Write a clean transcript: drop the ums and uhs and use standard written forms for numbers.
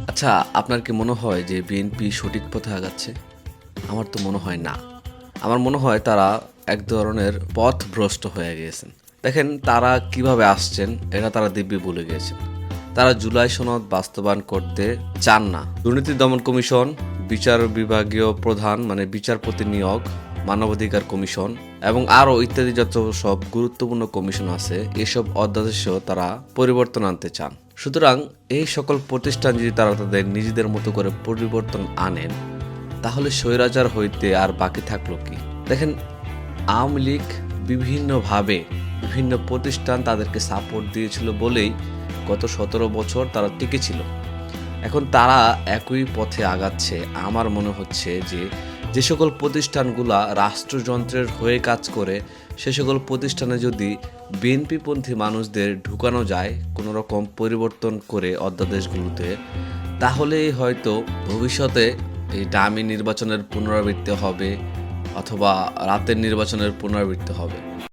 আচ্ছা, আপনার কি মনে হয় যে বিএনপি সঠিক পথে আগাচ্ছে? আমার তো মনে হয় না। আমার মনে হয় তারা এক ধরনের পথভ্রষ্ট হয়ে গিয়েছেন। দেখেন তারা কিভাবে আসছেন এটা তারা দিব্যি ভুলে গিয়েছেন। তারা জুলাই সনদ বাস্তবায়ন করতে চান না। দুর্নীতি দমন কমিশন, বিচার বিভাগীয় প্রধান মানে বিচারপতি নিয়োগ, মানবাধিকার কমিশন এবং আরও ইত্যাদি যত সব গুরুত্বপূর্ণ কমিশন আছে এসব অধ্যাদেশেও তারা পরিবর্তন আনতে চান। সুতরাং এই সকল প্রতিষ্ঠান যদি তারা তাদের নিজেদের মতো করে পরিবর্তন আনেন তাহলে স্বৈরাচার হইতে আর বাকি থাকলো কি? দেখেন, আওয়ামী লীগ বিভিন্নভাবে বিভিন্ন প্রতিষ্ঠান তাদেরকে সাপোর্ট দিয়েছিল বলেই গত 17 বছর তারা টিকে ছিল। এখন তারা একই পথে আগাচ্ছে। আমার মনে হচ্ছে যে যে সকল প্রতিষ্ঠানগুলা রাষ্ট্রযন্ত্রের হয়ে কাজ করে সে সকল প্রতিষ্ঠানে যদি বিএনপিপন্থী মানুষদের ঢুকানো যায় কোনো রকম পরিবর্তন করে অধ্যাদেশগুলোতে, তাহলেই হয়তো ভবিষ্যতে এই ডামি নির্বাচনের পুনরাবৃত্তি হবে অথবা রাতের নির্বাচনের পুনরাবৃত্তি হবে।